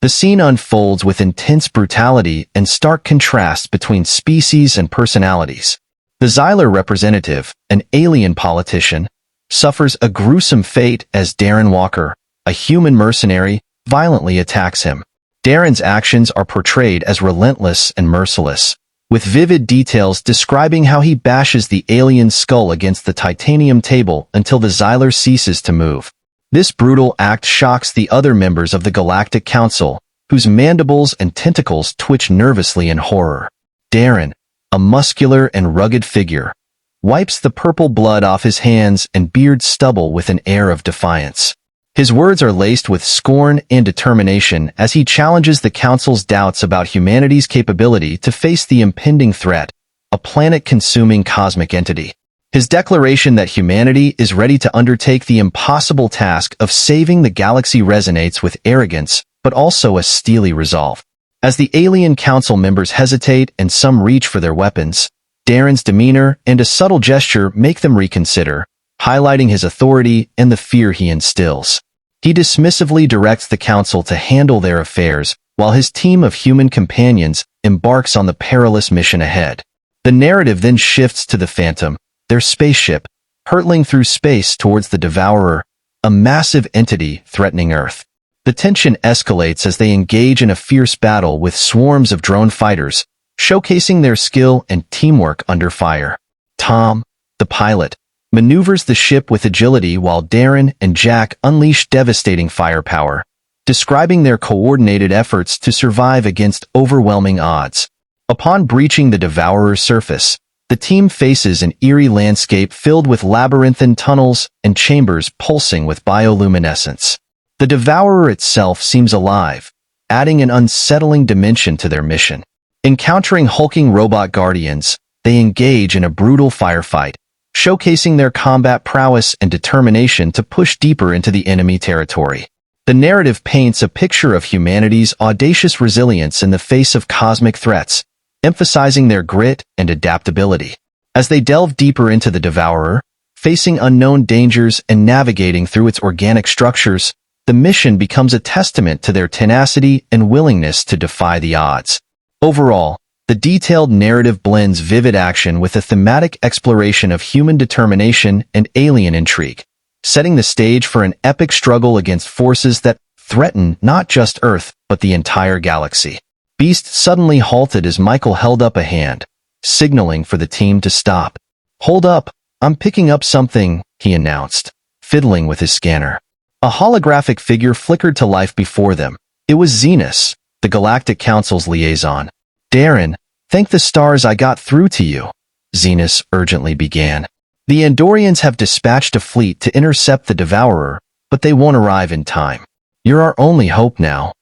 The scene unfolds with intense brutality and stark contrast between species and personalities. The Xyler representative, an alien politician, suffers a gruesome fate as Darren Walker, a human mercenary, violently attacks him. Darren's actions are portrayed as relentless and merciless, with vivid details describing how he bashes the alien's skull against the titanium table until the Xyler ceases to move. This brutal act shocks the other members of the Galactic Council, whose mandibles and tentacles twitch nervously in horror. Darren, a muscular and rugged figure, wipes the purple blood off his hands and beard stubble with an air of defiance. His words are laced with scorn and determination as he challenges the Council's doubts about humanity's capability to face the impending threat, a planet-consuming cosmic entity. His declaration that humanity is ready to undertake the impossible task of saving the galaxy resonates with arrogance, but also a steely resolve. As the alien council members hesitate and some reach for their weapons, Darren's demeanor and a subtle gesture make them reconsider, highlighting his authority and the fear he instills. He dismissively directs the council to handle their affairs, while his team of human companions embarks on the perilous mission ahead. The narrative then shifts to the Phantom, their spaceship, hurtling through space towards the Devourer, a massive entity threatening Earth. The tension escalates as they engage in a fierce battle with swarms of drone fighters, showcasing their skill and teamwork under fire. Tom, the pilot, maneuvers the ship with agility while Darren and Jack unleash devastating firepower, describing their coordinated efforts to survive against overwhelming odds. Upon breaching the Devourer's surface, the team faces an eerie landscape filled with labyrinthine tunnels and chambers pulsing with bioluminescence. The Devourer itself seems alive, adding an unsettling dimension to their mission. Encountering hulking robot guardians, they engage in a brutal firefight, showcasing their combat prowess and determination to push deeper into the enemy territory. The narrative paints a picture of humanity's audacious resilience in the face of cosmic threats, emphasizing their grit and adaptability. As they delve deeper into the Devourer, facing unknown dangers and navigating through its organic structures, the mission becomes a testament to their tenacity and willingness to defy the odds. Overall, the detailed narrative blends vivid action with a thematic exploration of human determination and alien intrigue, setting the stage for an epic struggle against forces that threaten not just Earth, but the entire galaxy. Beast suddenly halted as Michael held up a hand, signaling for the team to stop. "Hold up, I'm picking up something," he announced, fiddling with his scanner. A holographic figure flickered to life before them. It was Zenus, the Galactic Council's liaison. "Darren, thank the stars I got through to you," Zenus urgently began. "The Andorians have dispatched a fleet to intercept the Devourer, but they won't arrive in time. You're our only hope now."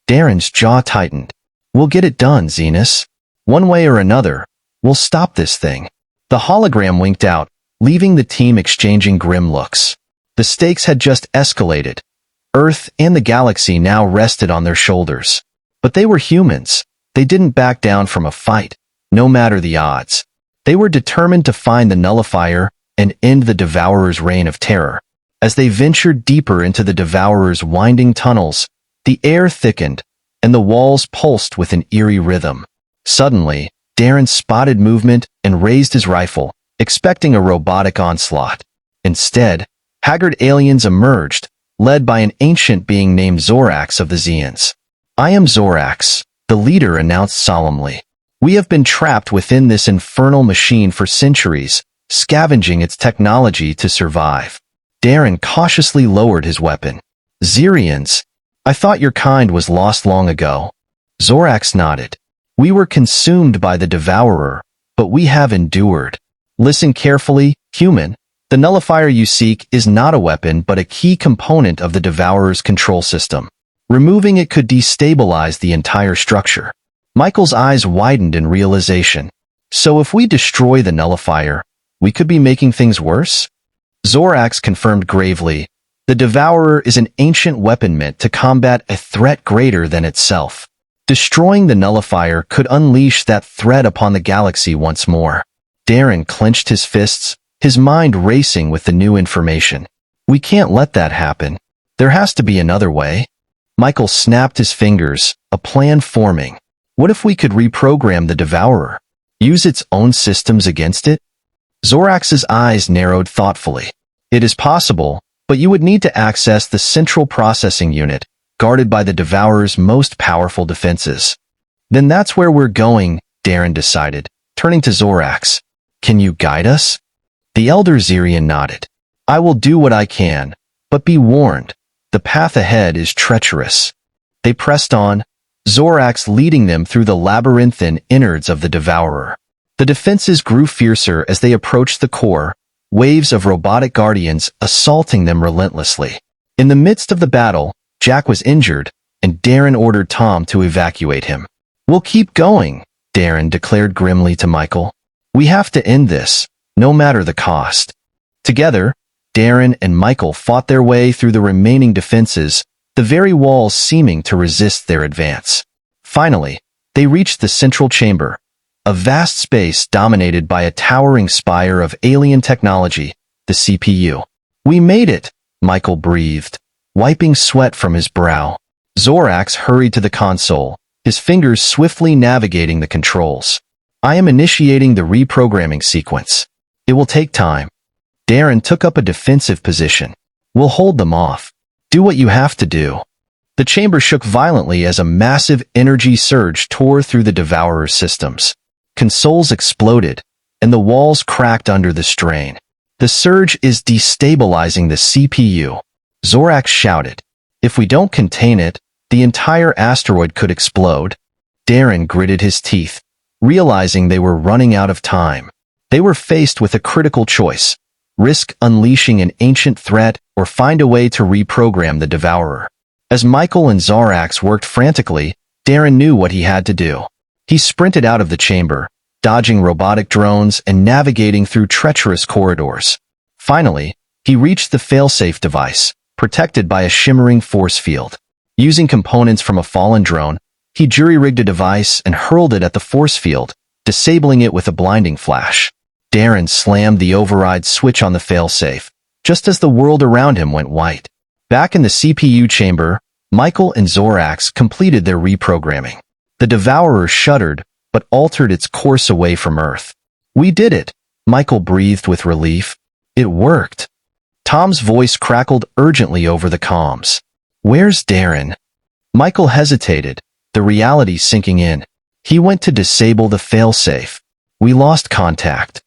Darren's jaw tightened. "We'll get it done, Zenus. One way or another, we'll stop this thing." The hologram winked out, leaving the team exchanging grim looks. The stakes had just escalated. Earth and the galaxy now rested on their shoulders. But they were humans. They didn't back down from a fight, no matter the odds. They were determined to find the Nullifier and end the Devourer's reign of terror. As they ventured deeper into the Devourer's winding tunnels, the air thickened, and the walls pulsed with an eerie rhythm. Suddenly, Darren spotted movement and raised his rifle, expecting a robotic onslaught. Instead, haggard aliens emerged, led by an ancient being named Zorax of the Zeons. "I am Zorax," the leader announced solemnly. "We have been trapped within this infernal machine for centuries, scavenging its technology to survive." Darren cautiously lowered his weapon. "Zerians, I thought your kind was lost long ago." Zorax nodded. "We were consumed by the Devourer, but we have endured. Listen carefully, human. The Nullifier you seek is not a weapon but a key component of the Devourer's control system. Removing it could destabilize the entire structure." Michael's eyes widened in realization. "So if we destroy the Nullifier, we could be making things worse?" Zorax confirmed gravely. "The Devourer is an ancient weapon meant to combat a threat greater than itself. Destroying the Nullifier could unleash that threat upon the galaxy once more." Darren clenched his fists, his mind racing with the new information. "We can't let that happen. There has to be another way." Michael snapped his fingers, a plan forming. What if we could reprogram the Devourer? Use its own systems against it? Zorax's eyes narrowed thoughtfully. It is possible, but you would need to access the central processing unit, guarded by the Devourer's most powerful defenses. Then that's where we're going, Darren decided, turning to Zorax. Can you guide us? The Elder Zirian nodded. I will do what I can, but be warned, the path ahead is treacherous. They pressed on, Zorax leading them through the labyrinthine innards of the Devourer. The defenses grew fiercer as they approached the core, waves of robotic guardians assaulting them relentlessly. In the midst of the battle, Jack was injured, and Darren ordered Tom to evacuate him. We'll keep going, Darren declared grimly to Michael. We have to end this, no matter the cost. Together, Darren and Michael fought their way through the remaining defenses, the very walls seeming to resist their advance. Finally, they reached the central chamber, a vast space dominated by a towering spire of alien technology, the CPU. We made it, Michael breathed, wiping sweat from his brow. Zorax hurried to the console, his fingers swiftly navigating the controls. I am initiating the reprogramming sequence. It will take time. Darren took up a defensive position. We'll hold them off. Do what you have to do. The chamber shook violently as a massive energy surge tore through the Devourer's systems. Consoles exploded, and the walls cracked under the strain. The surge is destabilizing the CPU, Zorax shouted. If we don't contain it, the entire asteroid could explode. Darren gritted his teeth, realizing they were running out of time. They were faced with a critical choice. Risk unleashing an ancient threat or find a way to reprogram the Devourer. As Michael and Zorax worked frantically, Darren knew what he had to do. He sprinted out of the chamber, dodging robotic drones and navigating through treacherous corridors. Finally, he reached the failsafe device, protected by a shimmering force field. Using components from a fallen drone, he jury-rigged a device and hurled it at the force field, disabling it with a blinding flash. Darren slammed the override switch on the failsafe, just as the world around him went white. Back in the CPU chamber, Michael and Zorax completed their reprogramming. The Devourer shuddered, but altered its course away from Earth. We did it, Michael breathed with relief. It worked. Tom's voice crackled urgently over the comms. Where's Darren? Michael hesitated, the reality sinking in. He went to disable the failsafe. We lost contact.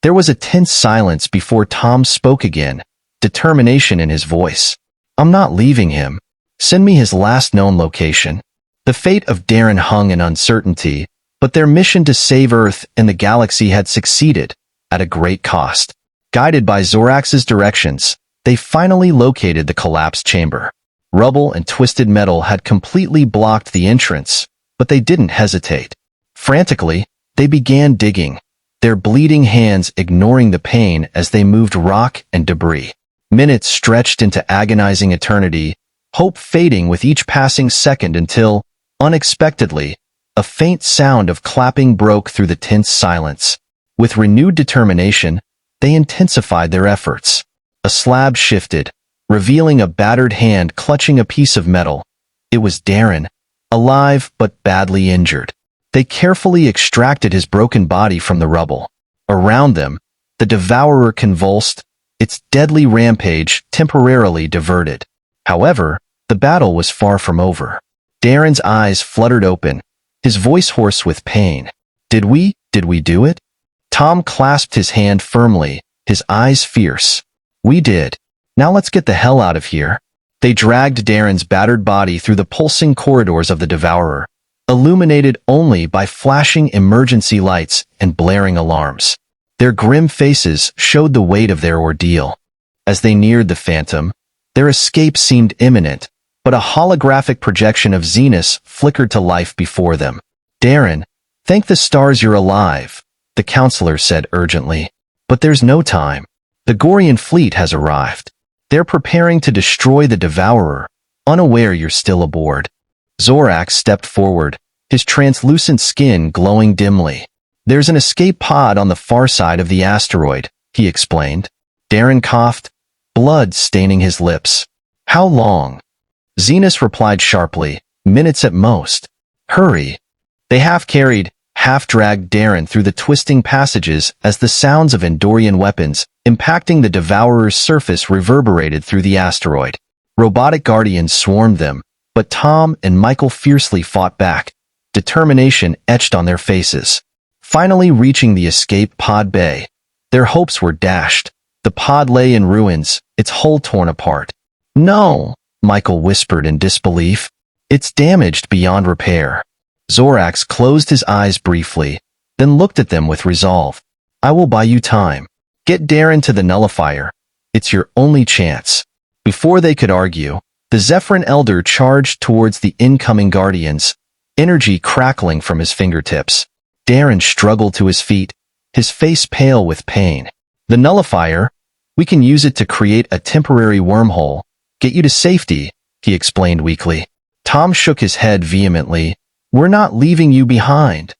There was a tense silence before Tom spoke again, determination in his voice. I'm not leaving him. Send me his last known location. The fate of Darren hung in uncertainty, but their mission to save Earth and the galaxy had succeeded, at a great cost. Guided by Zorax's directions, they finally located the collapsed chamber. Rubble and twisted metal had completely blocked the entrance, but they didn't hesitate. Frantically, they began digging, their bleeding hands ignoring the pain as they moved rock and debris. Minutes stretched into agonizing eternity, hope fading with each passing second until, unexpectedly, a faint sound of clapping broke through the tense silence. With renewed determination, they intensified their efforts. A slab shifted, revealing a battered hand clutching a piece of metal. It was Darren, alive but badly injured. They carefully extracted his broken body from the rubble. Around them, the Devourer convulsed, its deadly rampage temporarily diverted. However, the battle was far from over. Darren's eyes fluttered open, his voice hoarse with pain. Did we do it? Tom clasped his hand firmly, his eyes fierce. We did. Now let's get the hell out of here. They dragged Darren's battered body through the pulsing corridors of the Devourer, illuminated only by flashing emergency lights and blaring alarms. Their grim faces showed the weight of their ordeal. As they neared the Phantom, their escape seemed imminent, but a holographic projection of Zenus flickered to life before them. Darren, thank the stars you're alive, the counselor said urgently. But there's no time. The Gorian fleet has arrived. They're preparing to destroy the Devourer, unaware you're still aboard. Zorax stepped forward, his translucent skin glowing dimly. There's an escape pod on the far side of the asteroid, he explained. Darren coughed, blood staining his lips. How long? Zenas replied sharply, minutes at most. Hurry. They half-carried, half-dragged Darren through the twisting passages as the sounds of Andorian weapons impacting the Devourer's surface reverberated through the asteroid. Robotic guardians swarmed them, but Tom and Michael fiercely fought back, determination etched on their faces. Finally reaching the escape pod bay, their hopes were dashed. The pod lay in ruins, its hull torn apart. No, Michael whispered in disbelief. It's damaged beyond repair. Zorax closed his eyes briefly, then looked at them with resolve. I will buy you time. Get Darren to the nullifier. It's your only chance. Before they could argue, the Zephyrin Elder charged towards the incoming Guardians, energy crackling from his fingertips. Darren struggled to his feet, his face pale with pain. The nullifier? We can use it to create a temporary wormhole, get you to safety, he explained weakly. Tom shook his head vehemently. We're not leaving you behind.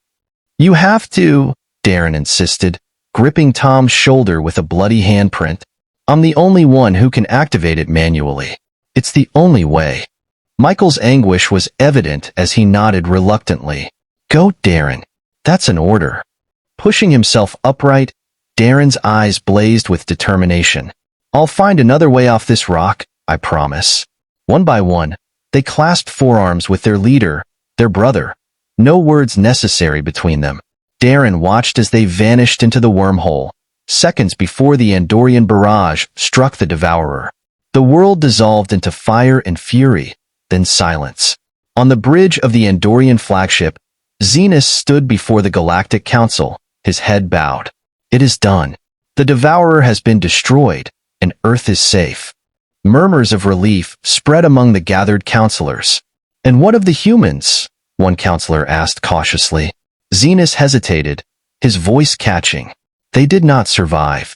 You have to, Darren insisted, gripping Tom's shoulder with a bloody handprint. I'm the only one who can activate it manually. It's the only way. Michael's anguish was evident as he nodded reluctantly. Go, Darren. That's an order. Pushing himself upright, Darren's eyes blazed with determination. I'll find another way off this rock, I promise. One by one, they clasped forearms with their leader, their brother. No words necessary between them. Darren watched as they vanished into the wormhole, seconds before the Andorian barrage struck the Devourer. The world dissolved into fire and fury, then silence. On the bridge of the Andorian flagship, Zenas stood before the Galactic Council, his head bowed. It is done. The Devourer has been destroyed, and Earth is safe. Murmurs of relief spread among the gathered counselors. And what of the humans? One counselor asked cautiously. Zenas hesitated, his voice catching. They did not survive.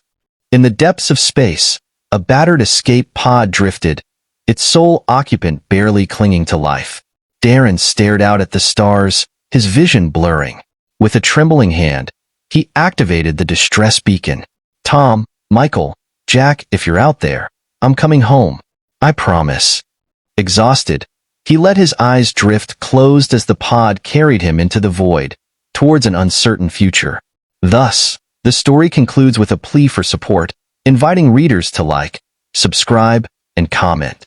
In the depths of space, a battered escape pod drifted, its sole occupant barely clinging to life. Darren stared out at the stars, his vision blurring. With a trembling hand, he activated the distress beacon. Tom, Michael, Jack, if you're out there, I'm coming home. I promise. Exhausted, he let his eyes drift closed as the pod carried him into the void, towards an uncertain future. Thus, the story concludes with a plea for support, inviting readers to like, subscribe, and comment.